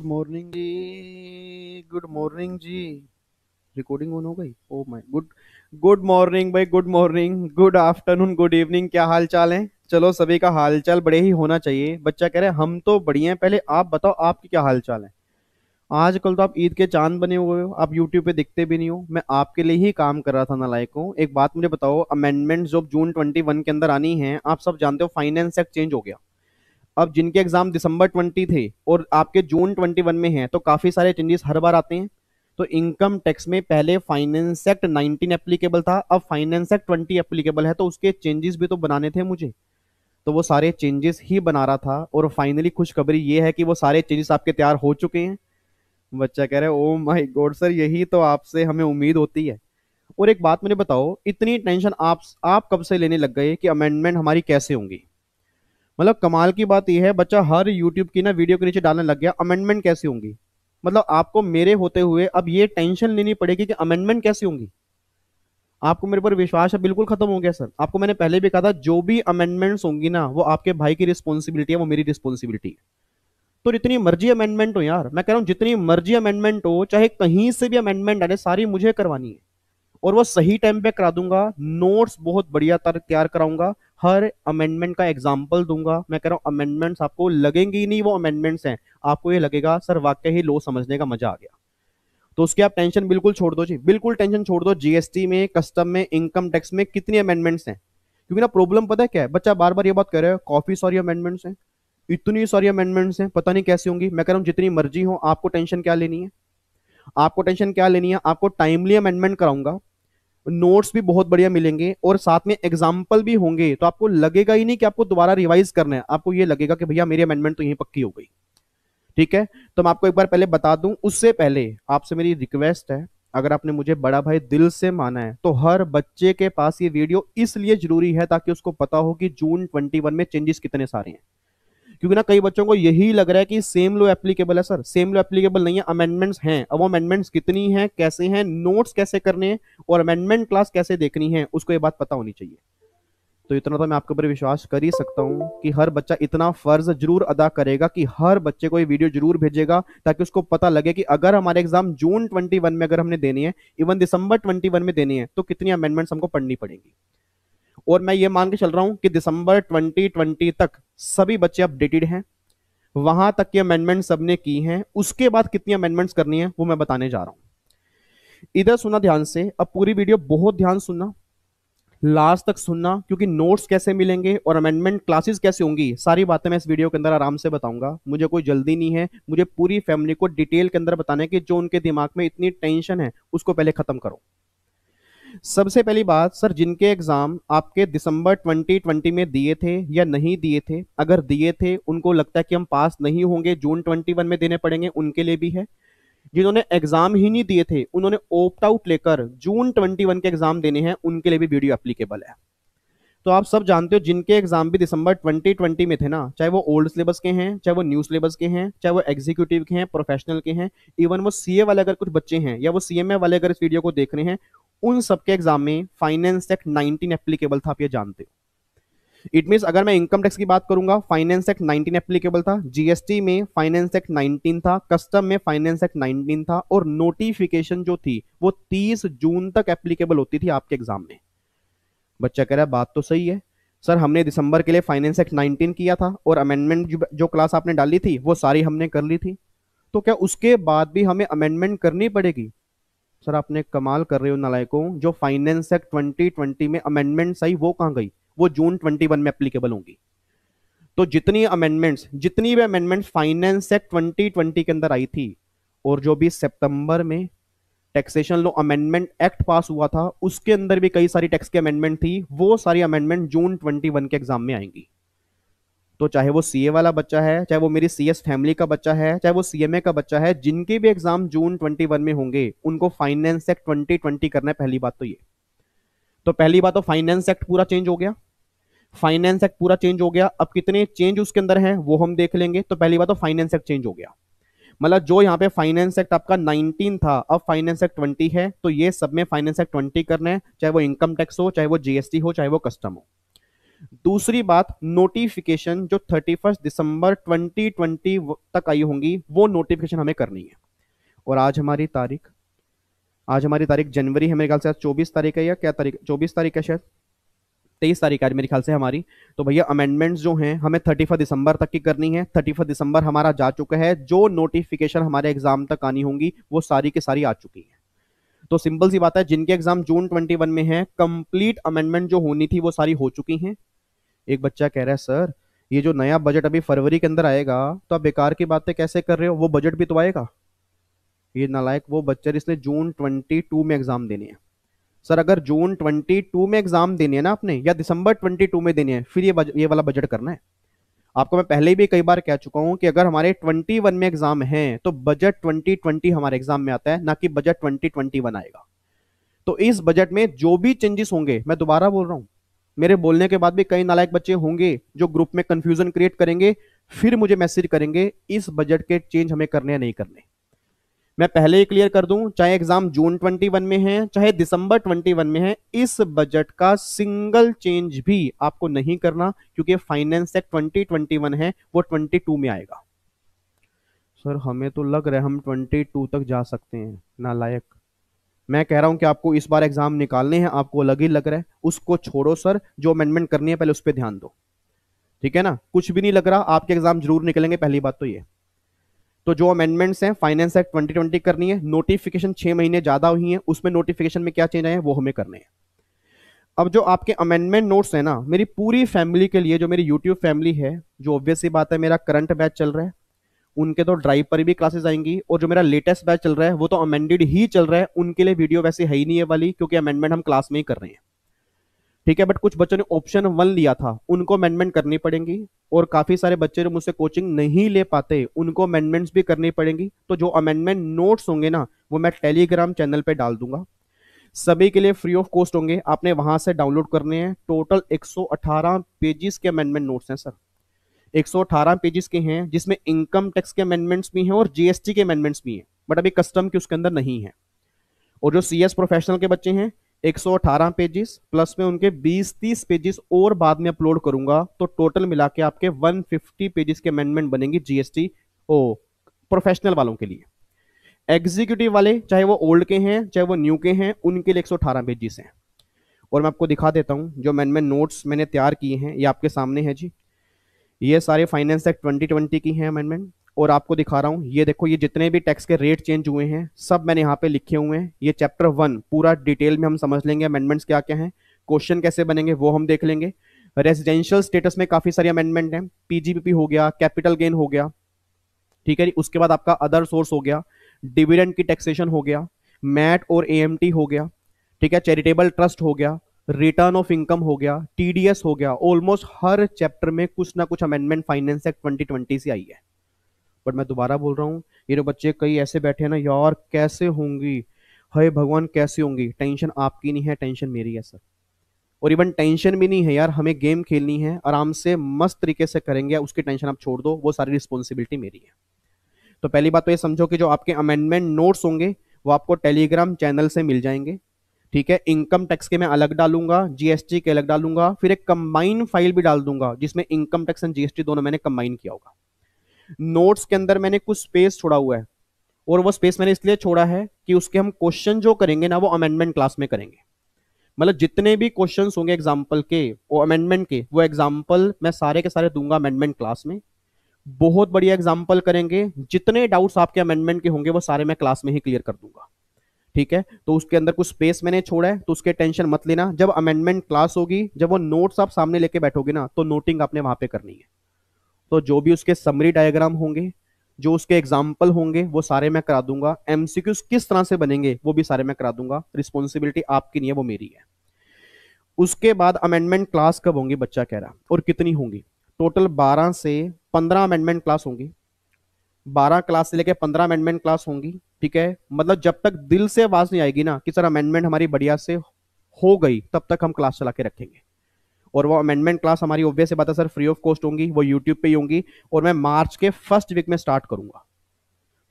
Morning जी, good morning जी। Recording on हो गई? Oh my good. Good morning भाई, good morning, good afternoon, good evening. क्या हाल चाल है? चलो, सभी का हाल चाल बड़े ही होना चाहिए। बच्चा कह रहे हैं हम तो बढ़िया हैं, पहले आप बताओ आपकी क्या हाल चाल है। आजकल तो आप ईद के चांद बने हुए हो, आप यूट्यूब पे दिखते भी नहीं हो। मैं आपके लिए ही काम कर रहा था नालायकों। एक बात मुझे बताओ, अमेंडमेंट जो जून 21 के अंदर आनी है, आप सब जानते हो फाइनेंस एक्ट चेंज हो गया। अब जिनके एग्जाम दिसंबर 20 थे और आपके जून 21 में हैं, तो काफी सारे चेंजेस हर बार आते हैं। तो इनकम टैक्स में पहले फाइनेंस एक्ट 19 एप्लीकेबल था, अब फाइनेंस एक्ट 20 एप्लीकेबल है, तो उसके चेंजेस भी तो बनाने थे मुझे। तो वो सारे चेंजेस ही बना रहा था, और फाइनली खुशखबरी ये है कि वो सारे चेंजेस आपके तैयार हो चुके हैं। बच्चा कह रहा है ओ माय गॉड सर, यही तो आपसे हमें उम्मीद होती है। और एक बात मुझे बताओ, इतनी टेंशन आप कब से लेने लग गए कि अमेंडमेंट हमारी कैसे होंगी? मतलब कमाल की बात यह है, बच्चा हर यूट्यूब की ना वीडियो के नीचे डालने लग गया अमेंडमेंट कैसी होंगी। मतलब आपको मेरे होते हुए अब ये टेंशन लेनी पड़ेगी कि अमेंडमेंट कैसी होंगी। आपको मेरे पर विश्वास है बिल्कुल खत्म हो गया सर। आपको मैंने पहले भी कहा था, जो भी अमेंडमेंट्स होंगी ना, वो आपके भाई की रिस्पॉन्सिबिलिटी है, वो मेरी रिस्पॉन्सिबिलिटी है। तो जितनी मर्जी अमेंडमेंट हो यार, मैं कह रहा हूँ जितनी मर्जी अमेंडमेंट हो, चाहे कहीं से भी अमेंडमेंट आने, सारी मुझे करवानी है। और वो सही टाइम पे करा दूंगा। नोट्स बहुत बढ़िया तैयार कराऊंगा। हर अमेंडमेंट का एग्जाम्पल दूंगा। मैं कह रहा हूँ अमेंडमेंट्स आपको लगेंगी ही नहीं वो अमेंडमेंट्स हैं। आपको ये लगेगा सर वाकई ही लो समझने का मजा आ गया। तो उसकी आप टेंशन बिल्कुल छोड़ दो जी, बिल्कुल टेंशन छोड़ दो। जीएसटी में, कस्टम में, इनकम टैक्स में कितनी अमेंडमेंट्स हैं? क्योंकि ना प्रॉब्लम पता है क्या है, बच्चा बार बार ये बात कर रहा है, काफी सारी अमेंडमेंट्स हैं, इतनी सारी अमेंडमेंट्स हैं, पता नहीं कैसी होंगी। मैं कह रहा हूँ जितनी मर्जी हो, आपको टेंशन क्या लेनी है? आपको टेंशन क्या लेनी है? आपको टाइमली अमेंडमेंट कराऊंगा। नोट्स भी बहुत बढ़िया मिलेंगे, और साथ में एग्जाम्पल भी होंगे, तो आपको लगेगा ही नहीं कि आपको दोबारा रिवाइज करना है। आपको ये लगेगा कि भैया मेरी अमेंडमेंट तो यहीं पक्की हो गई। ठीक है। तो मैं आपको एक बार पहले बता दूं, उससे पहले आपसे मेरी रिक्वेस्ट है, अगर आपने मुझे बड़ा भाई दिल से माना है, तो हर बच्चे के पास ये वीडियो इसलिए जरूरी है ताकि उसको पता हो कि जून 21 में चेंजेस कितने सारे हैं। क्योंकि ना कई बच्चों को यही लग रहा है कि सेम लो एप्लीकेबल है। सर सेम लो एप्लीकेबल नहीं है, अमेंडमेंट्स हैं। अब वो अमेंडमेंट्स कितनी हैं, कैसे हैं, नोट्स कैसे करने हैं, और अमेंडमेंट क्लास कैसे देखनी है, उसको ये बात पता होनी चाहिए। तो इतना तो मैं आपके ऊपर विश्वास कर ही सकता हूँ कि हर बच्चा इतना फर्ज जरूर अदा करेगा कि हर बच्चे को ये वीडियो जरूर भेजेगा, ताकि उसको पता लगे कि अगर हमारे एग्जाम जून 21 में अगर हमने देनी है, इवन दिसंबर 21 में देनी है, तो कितनी अमेंडमेंट्स हमको पढ़नी पड़ेंगी। और मैं ये मान के चल रहा हूं कि दिसंबर 2020 तक सभी बच्चे अपडेटेड हैं। वहां तक की अमेंडमेंट सबने की हैं, उसके बाद कितनी अमेंडमेंट्स करनी है वो मैं बताने जा रहा हूं। इधर सुनना ध्यान से, अब पूरी वीडियो बहुत ध्यान सुनना, लास्ट तक सुनना, क्योंकि नोट्स कैसे मिलेंगे और अमेंडमेंट क्लासेस कैसे होंगी, सारी बातें मैं इस वीडियो के अंदर आराम से बताऊंगा। मुझे कोई जल्दी नहीं है, मुझे पूरी फैमिली को डिटेल के अंदर बताना है कि जो उनके दिमाग में इतनी टेंशन है उसको पहले खत्म करो। सबसे पहली बात सर, जिनके एग्जाम आपके दिसंबर 2020 में दिए थे या नहीं दिए थे, अगर दिए थे उनको लगता है कि हम पास नहीं होंगे, जून 21 में देने पड़ेंगे, उनके लिए भी है। जिन्होंने एग्जाम ही नहीं दिए थे, उन्होंने ओप्ट आउट लेकर जून 21 के एग्जाम देने हैं, उनके लिए भी वीडियो एप्लीकेबल है। तो आप सब जानते हो जिनके एग्जाम भी दिसंबर 2020 में थे ना, चाहे वो ओल्ड सिलेबस के हैं, चाहे वो न्यू सिलेबस के हैं, चाहे वो एग्जीक्यूटिव के हैं, प्रोफेशनल के हैं, इवन वो सीए वाले अगर कुछ बच्चे हैं, या वो सीएमए वाले अगर इस वीडियो को देख रहे हैं, उन सबके एग्जाम में फाइनेंस एक्ट 19 एप्लीकेबल था। आप ये जानते हो। इट मीन अगर मैं इनकम टैक्स की बात करूंगा, फाइनेंस एक्ट 19 एप्लीकेबल था, जीएसटी में फाइनेंस एक्ट 19 था, कस्टम में फाइनेंस एक्ट 19 था, और नोटिफिकेशन जो थी वो 30 जून तक एप्लीकेबल होती थी आपके एग्जाम में। बच्चा कह रहा है बात तो सही है सर, हमने दिसंबर के लिए फाइनेंस एक्ट 19 किया था, और अमेंडमेंट जो क्लास आपने डाली थी वो सारी हमने कर ली थी, तो क्या उसके बाद भी हमें अमेंडमेंट करनी पड़ेगी? सर आपने कमाल कर रहे हो नालायकों, जो फाइनेंस एक्ट 2020 में अमेंडमेंट्स आई वो कहां गई? वो जून 21 में एप्लीकेबल होंगी। तो जितनी भी अमेंडमेंट्स फाइनेंस एक्ट 2020 के अंदर आई थी, और जो भी सितंबर में टैक्सेशन लॉ अमेंडमेंट एक्ट पास हुआ था, उसके अंदर भी कई सारी टैक्स की अमेंडमेंट थी, वो सारी अमेंडमेंट जून 21 के एग्जाम में आएंगी। तो चाहे वो सीए वाला बच्चा है, चाहे वो मेरी सीएस फैमिली का बच्चा है, चाहे वो सीएमए का बच्चा है, जिनके भी एग्जाम जून 21 में होंगे, उनको फाइनेंस एक्ट 2020 करना है। पहली बात तो ये। तो पहली बात तो फाइनेंस एक्ट पूरा चेंज हो गया। फाइनेंस एक्ट पूरा चेंज हो गया, अब कितने चेंज उसके अंदर है वो हम देख लेंगे। तो पहली बात तो फाइनेंस एक्ट चेंज हो गया। मतलब जो यहाँ पे फाइनेंस एक्ट आपका 19 था, अब फाइनेंस एक्ट 20 है, तो ये सब में फाइनेंस एक्ट 20 करना है, चाहे वो इनकम टैक्स हो, चाहे वो जीएसटी हो, चाहे वो कस्टम हो। दूसरी बात, नोटिफिकेशन जो 31 दिसंबर 2020 तक आई होंगी वो नोटिफिकेशन हमें करनी है। और आज हमारी तारीख जनवरी है, मेरे ख्याल से आज 24 तारीख है, या क्या तारीख, 24 तारीख है शायद, 23 तारीख आज मेरे ख्याल से हमारी। तो भैया अमेंडमेंट्स जो हैं हमें 31 दिसंबर तक की करनी है। 31 दिसंबर हमारा जा चुका है, जो नोटिफिकेशन हमारे एग्जाम तक आनी होंगी वो सारी की सारी आ चुकी है। तो सिंपल सी बात है, जिनके एग्जाम जून 21 में है, कंप्लीट अमेंडमेंट जो होनी थी वो सारी हो चुकी हैं। एक बच्चा कह रहा है सर ये जो नया बजट अभी फरवरी के अंदर आएगा तो आप बेकार की बातें कैसे कर रहे हो, वो बजट भी तो आएगा। ये नालायक वो बच्चा जिसने जून 22 में एग्जाम देने हैं। सर अगर जून 22 में एग्जाम देने हैं ना आपने, या दिसंबर 22 में देने हैं, फिर ये वाला बजट करना है आपको। मैं पहले भी कई बार कह चुका हूं कि अगर हमारे 21 में एग्जाम है तो बजट 2020 हमारे एग्जाम में आता है, ना कि बजट 2021 आएगा। तो इस बजट में जो भी चेंजेस होंगे, मैं दोबारा बोल रहा हूं, मेरे बोलने के बाद भी कई नालायक बच्चे होंगे जो ग्रुप में कंफ्यूजन क्रिएट करेंगे, फिर मुझे मैसेज करेंगे इस बजट के चेंज हमें करने या नहीं करने। मैं पहले ही क्लियर कर दूं, चाहे एग्जाम जून 21 में है चाहे दिसंबर 21 में है, इस बजट का सिंगल चेंज भी आपको नहीं करना, क्योंकि फाइनेंस एक्ट 2021 है वो 22 में आएगा। सर हमें तो लग रहा है हम 22 तक जा सकते हैं। नालायक, मैं कह रहा हूं कि आपको इस बार एग्जाम निकालने हैं, आपको अलग ही लग रहा है, उसको छोड़ो सर, जो अमेंडमेंट करनी है पहले उस पर ध्यान दो, ठीक है ना। कुछ भी नहीं लग रहा, आपके एग्जाम जरूर निकलेंगे, पहली बात तो ये। तो जो अमेंडमेंट्स हैं फाइनेंस एक्ट 2020 करनी है, नोटिफिकेशन 6 महीने ज्यादा हुई है, उसमें नोटिफिकेशन में क्या चेंज आए हैं वो हमें करने हैं। अब जो आपके अमेंडमेंट नोट्स है ना, मेरी पूरी फैमिली के लिए, जो मेरी यूट्यूब फैमिली है, जो ऑब्वियस सी बात है मेरा करंट बैच चल रहा है, उनके तो ड्राइव पर भी क्लासेस आएंगी, और जो मेरा लेटेस्ट बैच चल रहा है वो तो अमेंडेड ही चल रहा है, उनके लिए वीडियो वैसे है ही नहीं है वाली, क्योंकि अमेंडमेंट हम क्लास में ही कर रहे हैं, ठीक है। बट कुछ बच्चों ने ऑप्शन 1 लिया था, उनको अमेंडमेंट करनी पड़ेगी, और काफी सारे बच्चे जो मुझसे कोचिंग नहीं ले पाते उनको अमेंडमेंट्स भी करनी पड़ेंगी। तो जो अमेंडमेंट नोट्स होंगे ना वो मैं टेलीग्राम चैनल पे डाल दूंगा, सभी के लिए फ्री ऑफ कॉस्ट होंगे, आपने वहां से डाउनलोड करने हैं। टोटल 118 पेजेस के अमेंडमेंट नोट्स हैं सर, 118 पेजेस के हैं, जिसमें इनकम टैक्स के अमेंडमेंट्स भी हैं और जीएसटी के अमेंडमेंट्स भी हैं, बट अभी कस्टम के उसके अंदर नहीं है। और जो सीएस प्रोफेशनल के बच्चे हैं, 118 पेजेस प्लस में उनके 20-30 पेजेस और बाद में अपलोड करूंगा, तो टोटल मिला के आपके 150 पेजेस के अमेंडमेंट बनेंगे जीएसटी ओ प्रोफेशनल वालों के लिए। एग्जीक्यूटिव वाले चाहे वो ओल्ड के हैं चाहे वो न्यू के हैं, उनके लिए 118 पेजेस हैं। और मैं आपको दिखा देता हूं जो अमेंडमेंट नोट्स मैंने तैयार किए हैं, ये आपके सामने है जी। ये सारे फाइनेंस एक्ट 2020 की हैं अमेंडमेंट, और आपको दिखा रहा हूं, ये देखो, ये जितने भी टैक्स के रेट चेंज हुए हैं सब मैंने यहाँ पे लिखे हुए हैं। ये चैप्टर 1 पूरा डिटेल में हम समझ लेंगे, अमेंडमेंट्स क्या क्या हैं, क्वेश्चन कैसे बनेंगे वो हम देख लेंगे। रेजिडेंशियल स्टेटस में काफी सारी अमेंडमेंट हैं, पीजीपीपी हो गया, कैपिटल गेन हो गया, ठीक है। उसके बाद आपका अदर सोर्स हो गया, डिविडेंड की टैक्सेशन हो गया, मैट और एएमटी हो गया, ठीक है, चैरिटेबल ट्रस्ट हो गया, रिटर्न ऑफ इनकम हो गया, टीडीएस हो गया। ऑलमोस्ट हर चैप्टर में कुछ ना कुछ अमेंडमेंट फाइनेंस एक्ट 2020 से आई है। बट मैं दोबारा बोल रहा हूँ, ये जो बच्चे कई ऐसे बैठे हैं ना, यार कैसे होंगी, हे भगवान कैसे होंगी, टेंशन आपकी नहीं है, टेंशन मेरी है सर। और इवन टेंशन भी नहीं है यार, हमें गेम खेलनी है, आराम से मस्त तरीके से करेंगे, उसकी टेंशन आप छोड़ दो, वो सारी रिस्पॉन्सिबिलिटी मेरी है। तो पहली बात तो ये समझो कि जो आपके अमेंडमेंट नोट्स होंगे वो आपको टेलीग्राम चैनल से मिल जाएंगे, ठीक है। इनकम टैक्स के मैं अलग डालूंगा, जीएसटी के अलग डालूंगा, फिर एक कंबाइन फाइल भी डाल दूंगा जिसमें इनकम टैक्स एंड जीएसटी दोनों मैंने कंबाइन किया होगा। नोट्स के अंदर मैंने कुछ स्पेस छोड़ा हुआ है, और वो स्पेस मैंने इसलिए छोड़ा है कि उसके हम क्वेश्चन जो करेंगे ना वो अमेंडमेंट क्लास में करेंगे। मतलब जितने भी क्वेश्चंस होंगे एग्जाम्पल के, वो अमेंडमेंट के, वो एग्जाम्पल मैं सारे के सारे दूंगा अमेंडमेंट क्लास में। बहुत बढ़िया एग्जाम्पल करेंगे, जितने डाउट्स आपके अमेंडमेंट के होंगे वो सारे मैं क्लास में ही क्लियर कर दूंगा, ठीक है। तो उसके अंदर कुछ स्पेस मैंने छोड़ा है, तो उसके टेंशन मत लेना। जब अमेंडमेंट क्लास होगी, जब वो नोट्स आप सामने लेके बैठोगे ना, तो नोटिंग आपने वहां पे करनी है। तो जो भी उसके समरी डायग्राम होंगे, जो उसके एग्जाम्पल होंगे, वो सारे मैं करा दूंगा। एमसीक्यूज किस तरह से बनेंगे वो भी सारे मैं करा दूंगा, रिस्पॉन्सिबिलिटी आपकी नहीं है, वो मेरी है। उसके बाद अमेंडमेंट क्लास कब होंगी बच्चा कह रहा, और कितनी होंगी? टोटल 12 से 15 अमेंडमेंट क्लास होंगी, 12 क्लास से लेकर 15 अमेंडमेंट क्लास होंगी, ठीक है। मतलब जब तक दिल से आवाज नहीं आएगी ना कि सर अमेंडमेंट हमारी बढ़िया से हो गई, तब तक हम क्लास चला के रखेंगे। और वो अमेंडमेंट क्लास हमारी ऑब्वियस से बात है सर फ्री ऑफ कॉस्ट होंगी, वो यूट्यूब पे ही होंगी, और मैं मार्च के फर्स्ट वीक में स्टार्ट करूंगा।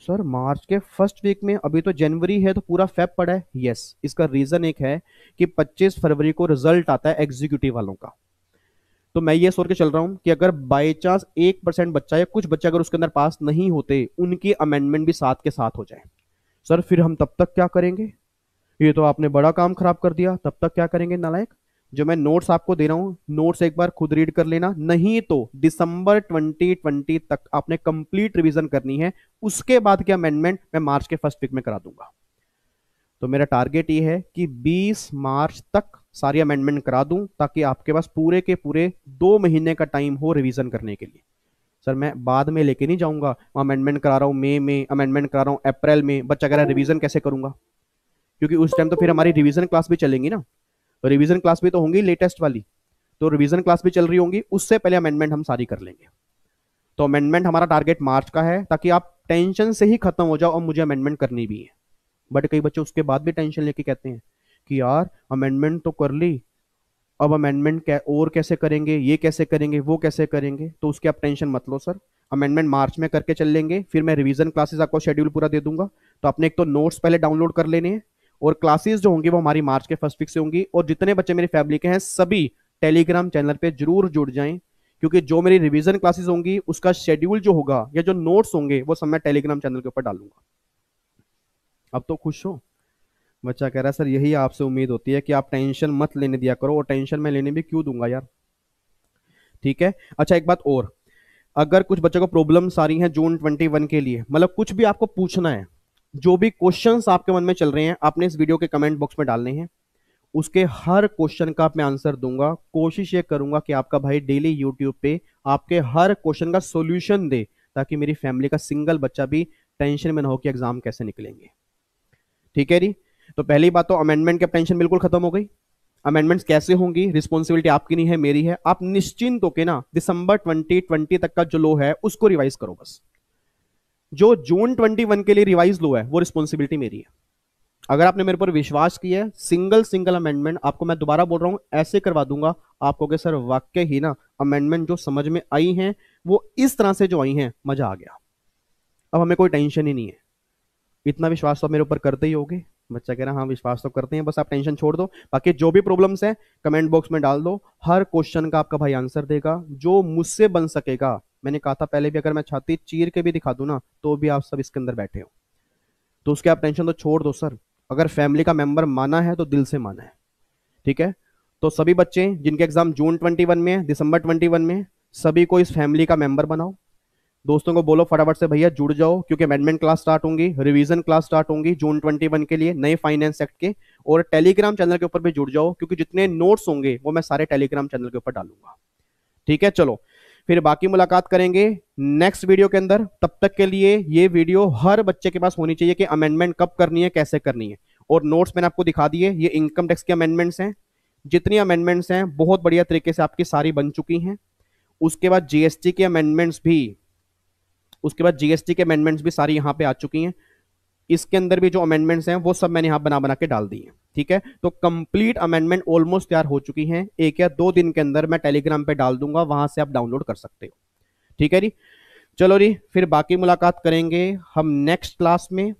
सर मार्च के फर्स्ट वीक में? अभी तो जनवरी है, तो पूरा फेब पड़ा है। यस, इसका रीजन एक है कि 25 फरवरी को रिजल्ट आता है एग्जीक्यूटिव वालों का। तो मैं ये सोच के चल रहा हूँ कि अगर बाई चांस 1% बच्चा या कुछ बच्चे अगर उसके अंदर पास नहीं होते, उनकी अमेंडमेंट भी साथ के साथ हो जाए। सर फिर हम तब तक क्या करेंगे? ये तो आपने बड़ा काम खराब कर दिया। तब तक क्या करेंगे नालायक? जो मैं नोट्स आपको दे रहा हूँ, नोट्स एक बार खुद रीड कर लेना, नहीं तो दिसंबर 2020 तक आपने कंप्लीट रिवीजन करनी है। उसके बाद के अमेंडमेंट मैं मार्च के फर्स्ट वीक में करा दूंगा। तो मेरा टारगेट ये है कि 20 मार्च तक सारी अमेंडमेंट करा दूं, ताकि आपके पास पूरे के पूरे 2 महीने का टाइम हो रिवीजन करने के लिए। सर मैं बाद में लेके नहीं जाऊंगा, अमेंडमेंट करा रहा हूँ मई में, अमेंडमेंट करा रहा हूँ अप्रैल में, बच्चा कह रहा है रिवीजन कैसे करूंगा? क्योंकि उस टाइम तो फिर हमारी रिवीजन क्लास भी चलेंगी ना, तो रिवीजन क्लास भी तो होंगी लेटेस्ट वाली, तो रिवीजन क्लास भी चल रही होंगी, उससे पहले अमेंडमेंट हम सारी कर लेंगे। तो अमेंडमेंट हमारा टारगेट मार्च का है, ताकि आप टेंशन से ही खत्म हो जाओ और मुझे अमेंडमेंट करनी भी है। बट कई बच्चे उसके बाद भी टेंशन लेके कहते हैं कि यार अमेंडमेंट तो कर ली, अब अमेंडमेंट और कैसे करेंगे, ये कैसे करेंगे, वो कैसे करेंगे। तो उसकी आप टेंशन मत लो सर, अमेंडमेंट मार्च में करके चल लेंगे, फिर मैं रिवीजन क्लासेस आपको शेड्यूल पूरा दे दूंगा। तो आपने एक तो नोट्स पहले डाउनलोड कर लेने हैं, और क्लासेस जो होंगी वो हमारी मार्च के फर्स्ट वीक से होंगी। और जितने बच्चे मेरी फैमिली के हैं सभी टेलीग्राम चैनल पे जरूर जुड़ जाएं, क्योंकि जो मेरी रिवीजन क्लासेस होंगी उसका शेड्यूल जो होगा या जो नोट्स होंगे वो सब मैं टेलीग्राम चैनल के ऊपर डालूंगा। अब तो खुश हो? बच्चा कह रहा है सर यही आपसे उम्मीद होती है कि आप टेंशन मत लेने दिया करो, और टेंशन मैं लेने भी क्यों दूंगा यार। ठीक है। अच्छा एक बात और, अगर कुछ बच्चों को प्रॉब्लम्स आ रही हैं जून 21 के लिए, मतलब कुछ भी आपको पूछना है, जो भी क्वेश्चंस आपके मन में चल रहे हैं, आपने इस वीडियो के कमेंट बॉक्स में डालने हैं। उसके हर क्वेश्चन का मैं आंसर दूंगा। कोशिश ये करूंगा कि आपका भाई डेली यूट्यूब पे आपके हर क्वेश्चन का सॉल्यूशन दे, ताकि मेरी फैमिली का सिंगल बच्चा भी टेंशन में ना हो कि एग्जाम कैसे निकलेंगे। ठीक है जी। तो पहली बात तो अमेंडमेंट की टेंशन बिल्कुल खत्म हो गई। अमेंडमेंट्स कैसे होंगी, रिस्पॉन्सिबिलिटी आपकी नहीं है मेरी है। आप निश्चिंत होके ना दिसंबर 2020 तक का जो लो है उसको रिवाइज करो बस। जो जून 21 के लिए रिवाइज लो है वो रिस्पॉन्सिबिलिटी मेरी है। अगर आपने मेरे पर विश्वास किया है, सिंगल सिंगल अमेंडमेंट आपको मैं दोबारा बोल रहा हूं ऐसे करवा दूंगा, आपको कि सर वाकई ही ना अमेंडमेंट जो समझ में आई हैं वो इस तरह से जो आई हैं, मजा आ गया, अब हमें कोई टेंशन ही नहीं है। इतना विश्वास तो आप मेरे ऊपर करते ही होगे। बच्चा कह रहा हाँ विश्वास तो करते हैं, बस आप टेंशन छोड़ दो। बाकी जो भी प्रॉब्लम्स है कमेंट बॉक्स में डाल दो, हर क्वेश्चन का आपका भाई आंसर देगा जो मुझसे बन सकेगा। मैंने कहा था पहले भी, अगर मैं छाती चीर के भी दिखा दूं ना तो भी आप सब इसके अंदर बैठे हो, तो उसके आप टेंशन तो छोड़ दो सर। अगर फैमिली का मेंबर माना है तो दिल से माना है। ठीक है। तो सभी बच्चे जिनके एग्जाम जून 21 में है, दिसंबर 21 में है, सभी को इस फैमिली का मेंबर बनाओ। दोस्तों को बोलो फटाफट से भैया जुड़ जाओ, क्योंकि अमेंडमेंट क्लास स्टार्ट होंगी, रिवीजन क्लास स्टार्ट होंगी जून 21 के लिए नए फाइनेंस एक्ट के। और टेलीग्राम चैनल के ऊपर भी जुड़ जाओ, क्योंकि जितने नोट्स होंगे वो मैं सारे टेलीग्राम चैनल के ऊपर डालूंगा। ठीक है। चलो फिर बाकी मुलाकात करेंगे नेक्स्ट वीडियो के अंदर। तब तक के लिए ये वीडियो हर बच्चे के पास होनी चाहिए कि अमेंडमेंट कब करनी है, कैसे करनी है। और नोट्स मैंने आपको दिखा दिए, ये इनकम टैक्स के अमेंडमेंट्स हैं। जितनी अमेंडमेंट्स हैं बहुत बढ़िया तरीके से आपकी सारी बन चुकी हैं। उसके बाद जीएसटी के अमेंडमेंट्स भी, उसके बाद जीएसटी के अमेंडमेंट्स भी सारी यहाँ पे आ चुकी हैं। इसके अंदर भी जो अमेंडमेंट्स हैं वो सब मैंने यहाँ बना बना के डाल दी हैं। ठीक है। तो कंप्लीट अमेंडमेंट ऑलमोस्ट तैयार हो चुकी हैं, 1 या 2 दिन के अंदर मैं टेलीग्राम पे डाल दूंगा, वहां से आप डाउनलोड कर सकते हो। ठीक है जी। चलो जी, फिर बाकी मुलाकात करेंगे हम नेक्स्ट क्लास में।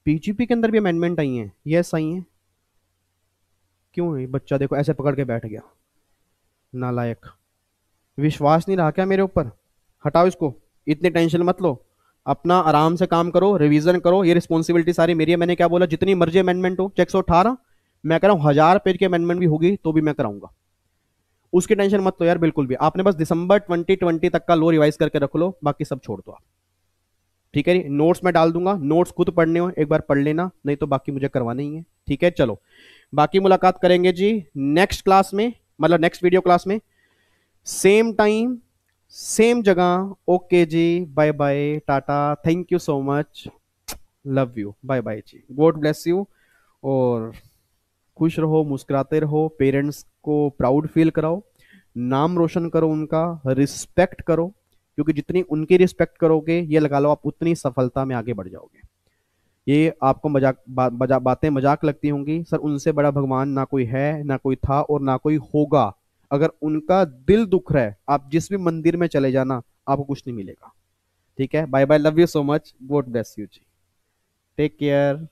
पीजीपी के अंदर भी अमेंडमेंट आई हैं, यस आई हैं। क्यों है बच्चा देखो ऐसे पकड़ के बैठ गया, नालायक। विश्वास नहीं रहा क्या मेरे ऊपर? हटाओ इसको, इतनी टेंशन मत लो, अपना आराम से काम करो, रिवीजन करो। ये रिस्पॉन्सिबिलिटी सारी मेरी है। मैंने क्या बोला, जितनी मर्जी अमेंडमेंट हो, 118 मैं कह रहा हूँ 1000 पेज की अमेंडमेंट भी होगी तो भी मैं कराऊंगा। उसकी टेंशन मत लो यार बिल्कुल भी। आपने बस दिसंबर 2020 तक का लो रिवाइज करके रख लो, बाकी सब छोड़ दो आप। ठीक है जी। नोट्स में डाल दूंगा, नोट्स खुद पढ़ने हो एक बार पढ़ लेना, नहीं तो बाकी मुझे करवाना ही है। ठीक है। चलो बाकी मुलाकात करेंगे जी नेक्स्ट क्लास में, मतलब नेक्स्ट वीडियो क्लास में, सेम टाइम सेम जगह। ओके जी, bye bye, tata, thank you so much, love you, bye bye जी, गॉड ब्लेस यू। और खुश रहो, मुस्कुराते रहो, पेरेंट्स को प्राउड फील कराओ, नाम रोशन करो, उनका रिस्पेक्ट करो, क्योंकि जितनी उनकी रिस्पेक्ट करोगे ये लगा लो आप उतनी सफलता में आगे बढ़ जाओगे। ये आपको बातें मजाक लगती होंगी, सर उनसे बड़ा भगवान ना कोई है, ना कोई था और ना कोई होगा। अगर उनका दिल दुख रहा है, आप जिस भी मंदिर में चले जाना आपको कुछ नहीं मिलेगा। ठीक है। Bye bye, love you so much, God bless you जी, टेक केयर।